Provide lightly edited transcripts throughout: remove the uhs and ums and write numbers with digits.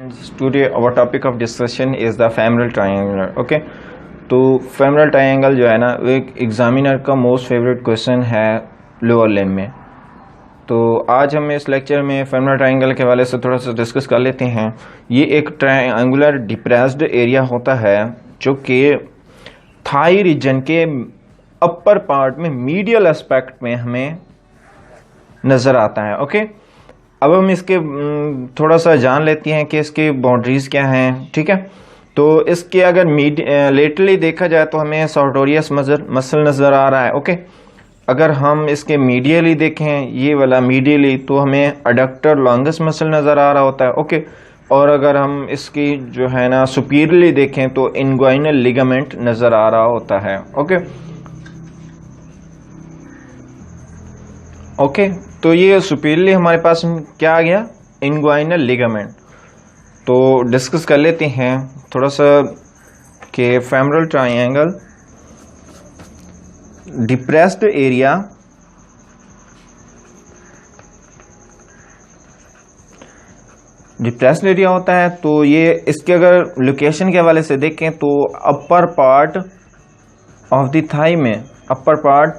Today our topic of discussion is the femoral triangle. Okay, तो femoral triangle जो है ना वो एक एग्जामिनर का मोस्ट फेवरेट क्वेश्चन है लोअर लिम में। तो आज हम इस लेक्चर में femoral triangle के हवाले से थोड़ा सा डिस्कस कर लेते हैं। ये एक ट्रायंगुलर डिप्रेस्ड एरिया होता है जो कि थाई रीजन के अपर पार्ट में मीडियल एस्पेक्ट में हमें नज़र आता है। ओके, अब हम इसके थोड़ा सा जान लेते हैं कि इसकी बाउंड्रीज क्या हैं। ठीक है, तो इसके अगर लेटरली देखा जाए तो हमें sartorius मसल नज़र आ रहा है। ओके, अगर हम इसके मीडियली देखें ये वाला मीडियली तो हमें अडक्टर लॉन्गस मसल नज़र आ रहा होता है। ओके, और अगर हम इसकी जो है ना सुपीरियरली देखें तो इंग्वाइनल लिगामेंट नज़र आ रहा होता है। ओके, तो ये सुपीरियरली हमारे पास क्या आ गया, इंग्वाइनल लिगामेंट। तो डिस्कस कर लेते हैं थोड़ा सा कि फेमरल ट्रायंगल डिप्रेस्ड एरिया होता है। तो ये इसके अगर लोकेशन के हवाले से देखें तो upper part of the thigh में, upper part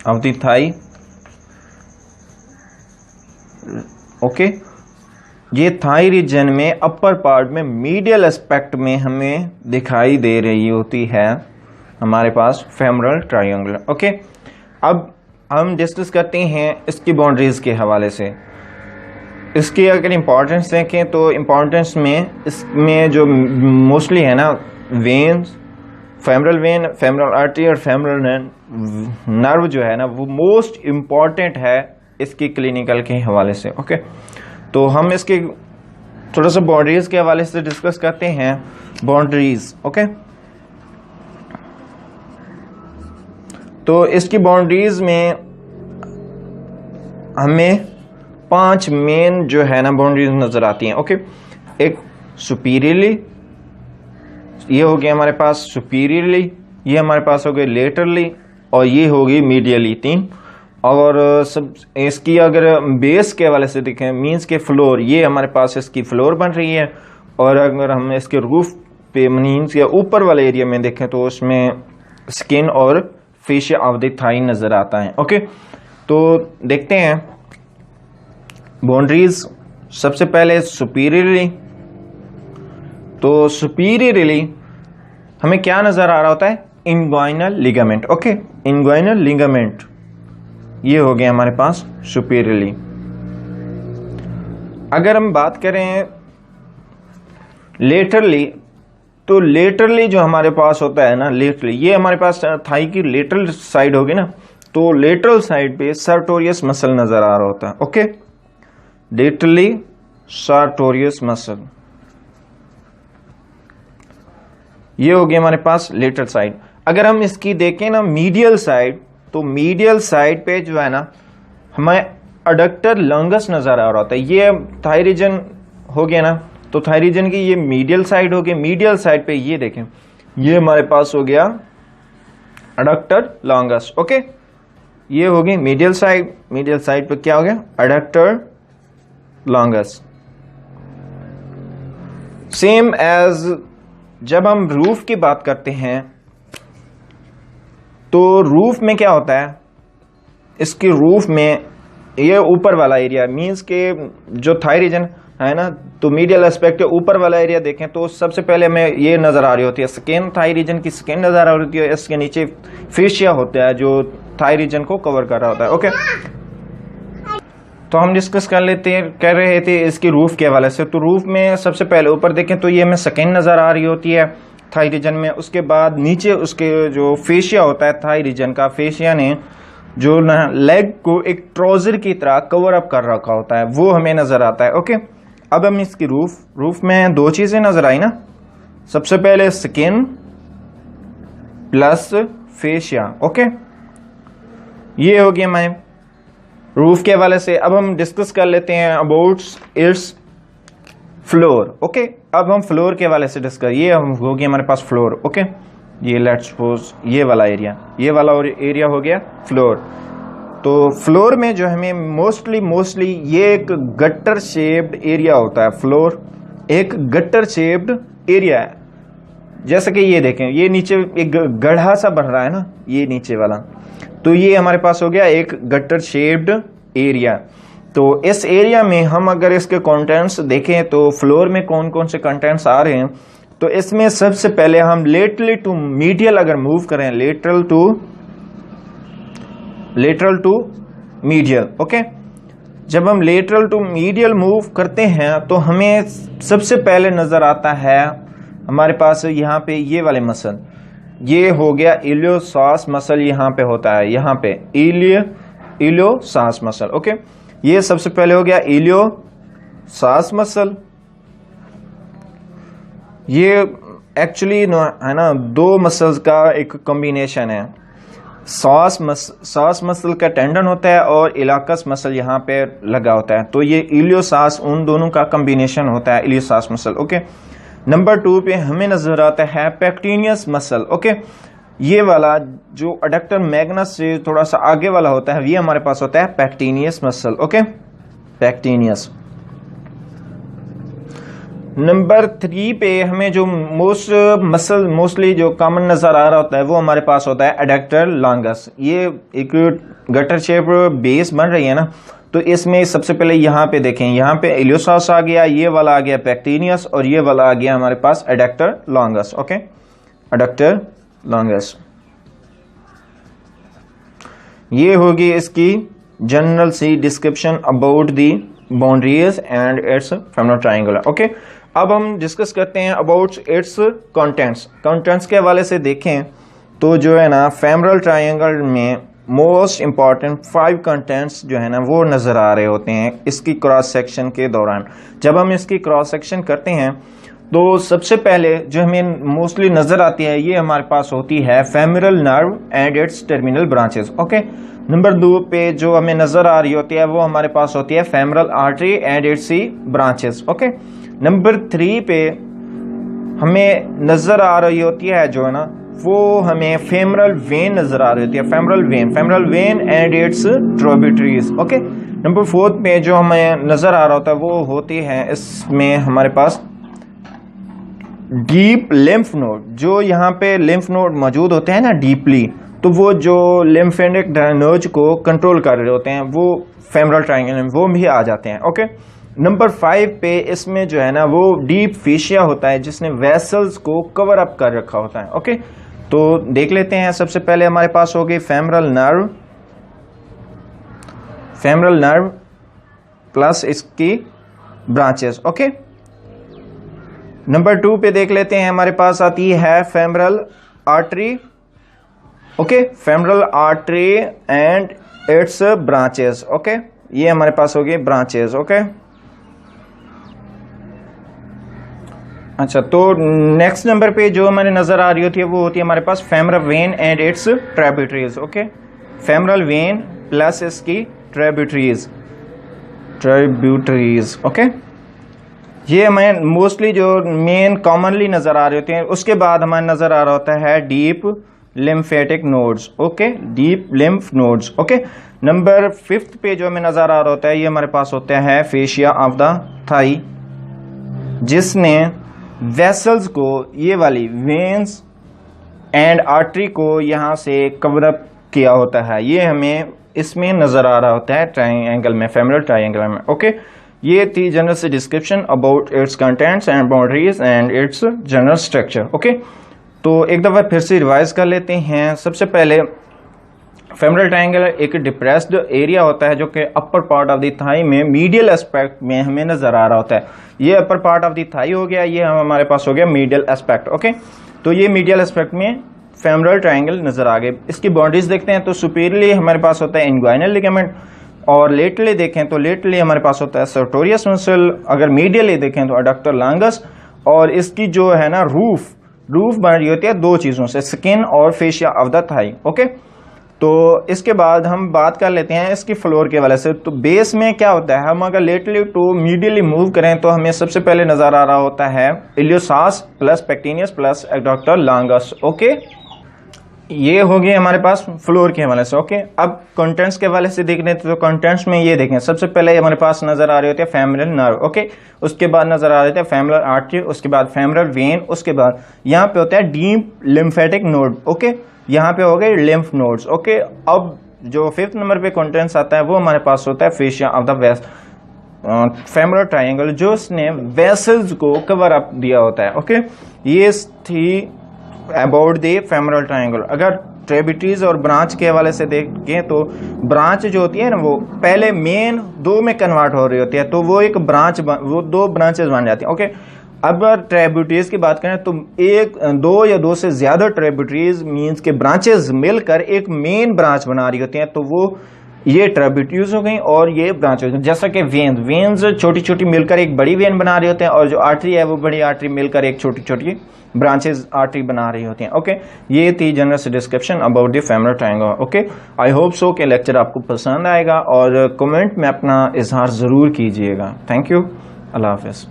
of the thigh. Okay, ये थाई रीजन में अपर पार्ट में मीडियल एस्पेक्ट में हमें दिखाई दे रही होती है हमारे पास फेमरल ट्रायंगल। ओके, अब हम डिस्कस करते हैं इसकी बाउंड्रीज के हवाले से। इसकी अगर इम्पोर्टेंस देखें तो इम्पोर्टेंस में इसमें जो मोस्टली है ना veins, femoral when, femoral artery और फेमरल नर्व जो है ना वो मोस्ट इम्पॉर्टेंट है इसकी क्लिनिकल के हवाले से। ओके, तो हम इसके थोड़ा सा बाउंड्रीज के हवाले से डिस्कस करते हैं। बाउंड्रीज, ओके, तो इसकी बाउंड्रीज में हमें 5 मेन जो है ना बाउंड्रीज नजर आती हैं। ओके, एक सुपीरियरली, ये हो गया हमारे पास सुपीरियरली, ये हमारे पास हो गए लेटरली और ये होगी मीडियली 3। और सब इसकी अगर बेस के हवाले से देखें मींस के फ्लोर, ये हमारे पास इसकी फ्लोर बन रही है। और अगर हम इसके रूफ पे मींस के ऊपर वाले एरिया में देखें तो उसमें स्किन और फेशिया ऑफ द थाई नजर आता है। ओके, तो देखते हैं बाउंड्रीज। सबसे पहले सुपीरियरली, तो सुपीरियरली हमें क्या नजर आ रहा होता है, inguinal ligament. Okay, inguinal ligament ये हो गया हमारे पास सुपीरियरली। अगर हम बात करें लेटरली, तो लेटरली जो हमारे पास होता है ना, लेटरली ये हमारे पास थाई की लेटरल साइड होगी ना, तो लेटरल साइड पे sartorius मसल नजर आ रहा होता है। ओके, लेटरली sartorius मसल, ये हो गया हमारे पास लेटरल साइड। अगर हम इसकी देखें ना मीडियल साइड, तो मीडियल साइड पे जो है ना हमें अडक्टर लॉन्गस नजर आ रहा होता है। ये थाई रीजन हो गया ना, तो थाई रीजन की ये मीडियल साइड हो गई। मीडियल साइड पे ये देखें, ये हमारे पास हो गया अडक्टर लॉन्गस। ओके, ये हो गई मीडियल साइड। मीडियल साइड पे क्या हो गया, अडक्टर लॉन्गस। सेम एज जब हम रूफ की बात करते हैं तो रूफ में क्या होता है, इसकी रूफ में ये ऊपर वाला एरिया मींस के जो थाई रीजन है ना, तो मीडियल एस्पेक्ट के ऊपर वाला एरिया देखें तो सबसे पहले हमें ये नजर आ रही होती है स्किन, थाई रीजन की स्किन नजर आ रही होती है। इसके नीचे फेशिया होता है जो थाई रीजन को कवर कर रहा होता है। ओके, तो हम डिस्कस कर रहे थे इसकी रूफ के हवाले से। तो रूफ में सबसे पहले ऊपर देखें तो ये हमें स्किन नजर आ रही होती है थाई रीजन में। उसके बाद नीचे उसके जो फेशिया होता है थाई रीजन का, फेशिया ने जो लेग को एक ट्राउजर की तरह कवर अप कर रखा होता है, वो हमें नजर आता है। ओके, अब हम इसकी रूफ में 2 चीजें नजर आई ना, सबसे पहले स्किन प्लस फेशिया। ओके, ये हो गया हमारे रूफ के हवाले से। अब हम डिस्कस कर लेते हैं अबाउट इट्स फ्लोर। ओके, अब हम फ्लोर के हवाले से डिस्कस, ये हम हो गया हमारे पास फ्लोर। ओके, ये लेट्स सपोज ये वाला एरिया, ये वाला एरिया हो गया फ्लोर। तो फ्लोर में जो हमें मोस्टली ये एक गटर शेप्ड एरिया होता है। फ्लोर एक गटर शेप्ड एरिया है, जैसे कि ये देखें, ये नीचे एक गड्ढा सा बन रहा है ना, ये नीचे वाला, तो ये हमारे पास हो गया एक गटर शेप्ड एरिया। तो इस एरिया में हम अगर इसके कंटेंट्स देखें तो फ्लोर में कौन कौन से कंटेंट्स आ रहे हैं, तो इसमें सबसे पहले हम लेटरली टू मीडियल अगर मूव करें, लेटरल टू मीडियल, ओके। जब हम लेटरल टू मीडियल मूव करते हैं तो हमें सबसे पहले नजर आता है हमारे पास यहाँ पे ये वाले मसल, ये हो गया इलियोसास मसल, यहाँ पे होता है, यहाँ पे इलियोसास मसल, ओके। ये सबसे पहले हो गया इलियोसास मसल। ये एक्चुअली है ना दो मसल्स का एक कॉम्बिनेशन है। सॉस मसल का टेंडन होता है और इलाकस मसल यहाँ पे लगा होता है, तो ये इलियोसास उन दोनों का कॉम्बिनेशन होता है, इलियोसास मसल, ओके। नंबर 2 पे हमें नजर आता है पेक्टिनियस मसल, ओके। ये वाला जो एडक्टर मैग्नस से थोड़ा सा आगे वाला होता है, ये हमारे पास होता है पेक्टिनियस मसल, ओके, पेक्टिनियस। नंबर 3 पे हमें जो मोस्टली जो कॉमन नजर आ रहा होता है वो हमारे पास होता है एडक्टर लॉन्गस। ये एक गटर शेप बेस बन रही है ना, तो इसमें सबसे पहले यहाँ पे देखें, यहाँ पे इलियोसास आ गया, ये वाला आ गया पेक्टिनियस और ये वाला आ गया हमारे पास adductor longus, okay, adductor longus. ये होगी इसकी general see description about the boundaries and its femoral triangle, okay. अब हम डिस्कस करते हैं अबाउट इट्स कंटेंट्स के हवाले से देखें तो जो है ना फेमरल ट्रायंगल में मोस्ट इंपॉर्टेंट 5 कंटेंट्स जो है ना वो नजर आ रहे होते हैं इसकी क्रॉस सेक्शन के दौरान। जब हम इसकी क्रॉस सेक्शन करते हैं तो सबसे पहले जो हमें मोस्टली नजर आती है ये हमारे पास होती है femoral nerve and it's terminal branches, okay. Number 2 पे जो हमें नजर आ रही होती है वो हमारे पास होती है femoral artery and it's branches, okay. Number 3 पे हमें नजर आ रही होती है जो है ना वो हमें फेमरल वेन नजर आ रही होती है, femoral vein and its tributaries, okay. Number 4 पे जो हमें नजर आ रहा होता है वो होती है इसमें हमारे पास डीप लिम्फ नोड। जो यहाँ पे लिम्फ नोड मौजूद होते हैं ना डीपली, तो वो जो लिम्फेटिक ड्रेनेज को कंट्रोल कर रहे होते हैं वो फेमरल ट्रायंगल में वो भी आ जाते हैं, ओके। नंबर 5 पे इसमें जो है ना वो डीप फेशिया होता है जिसने वेसल्स को कवर अप कर रखा होता है, ओके। तो देख लेते हैं, सबसे पहले हमारे पास होगी फेमरल नर्व प्लस इसकी ब्रांचेस, ओके। नंबर 2 पे देख लेते हैं, हमारे पास आती है femoral artery, okay, femoral artery and it's branches, okay. ये हमारे पास होगी ब्रांचेस, ओके। अच्छा, तो नेक्स्ट नंबर पे जो हमारे नजर आ रही होती है वो होती है हमारे पास femoral vein and its tributaries, okay. Femoral vein plus इसकी ट्रिब्यूटरीज, ओके। ये हमें मोस्टली जो मेन कॉमनली नजर आ रहे होते हैं। उसके बाद हमारे नजर आ रहा होता है deep lymphatic nodes, okay, deep lymph nodes, okay. Number 5 पे जो हमें नजर आ रहा होता है ये हमारे पास होता है फेशिया ऑफ द थाई, जिसने वेसल्स को, ये वाली वेन्स एंड आर्टरी को यहां से कवर अप किया होता है। ये हमें इसमें नजर आ रहा होता है ट्रायंगल में, फेमरल ट्रायंगल में, ओके। ये थी जनरल से description about it's contents and boundaries and it's general structure, okay. तो एक दफा फिर से रिवाइज कर लेते हैं। सबसे पहले फेमरल ट्रायंगल एक डिप्रेस्ड एरिया होता है जो कि upper part of the thigh में मीडियल एस्पेक्ट में हमें नजर आ रहा होता है। ये upper part of the thigh हो गया, ये हमारे पास हो गया मीडियल एस्पेक्ट, ओके। तो ये मीडियल एस्पेक्ट में फेमरल ट्रायंगल नजर आ गए। इसकी बाउंड्रीज देखते हैं तो सुपीरियरली हमारे पास होता है इंग्वाइनल लिगामेंट, और लेटरली देखें तो लेटरली हमारे पास होता है सर्टोरियस मसल। अगर मीडियली देखें तो एडक्टर लॉन्गस, और इसकी जो है ना रूफ बन रही होती है 2 चीजों से, स्किन और fascia of the thigh, okay. तो इसके बाद हम बात कर लेते हैं इसकी फ्लोर के वाले से। तो बेस में क्या होता है, हम अगर लेटरली टू मीडियली मूव करें तो हमें सबसे पहले नजर आ रहा होता है iliopsoas plus pectineus plus adductor longus, okay. ये हो गई हमारे पास फ्लोर के हवाले से। ओके, अब कंटेंट्स के हवाले से देखने तो कंटेंट्स में ये देखें, सबसे पहले हमारे पास नजर आ रहे होते हैं फेमरल नर्व। ओके, उसके बाद नजर आ रहे थे फेमरल आर्टरी, उसके बाद फेमरल वेन, उसके बाद यहाँ पे होता है डीप लिम्फेटिक नोड। ओके, यहाँ पे हो गए लिम्फ नोड्स। ओके, अब जो 5th नंबर पे कंटेंट्स आता है वो हमारे पास होता है fascia of the west femoral triangle, जो उसने वेसल्स को कवर अप दिया होता है। ओके, ये थी अबाउट द फेमरल ट्रायंगल। अगर ट्रिब्यूटरीज और ब्रांच के हवाले से देखें तो ब्रांच जो होती है ना वो पहले मेन 2 में कन्वर्ट हो रही होती है, तो वो एक ब्रांच वो 2 ब्रांचेस बन जाती हैं। ओके, अब ट्रिब्यूटरीज की बात करें तो 1, 2 या 2 से ज्यादा ट्रिब्यूटरीज मींस के ब्रांचेस मिलकर एक मेन ब्रांच बना रही होती हैं, तो वो ये ट्रिब्यूटरीज हो गई और ये ब्रांच हो गई। जैसा कि वेन्स छोटी छोटी मिलकर एक बड़ी वेन बना रही होते हैं, और जो आर्टरी है वो बड़ी आर्टरी मिलकर एक छोटी छोटी ब्रांचेस आर्टरी बना रही होती हैं। ओके, ये थी जनरल से description about the femoral triangle. Okay, I hope so कि लेक्चर आपको पसंद आएगा और कमेंट में अपना इजहार जरूर कीजिएगा। Thank you, Allah Hafiz.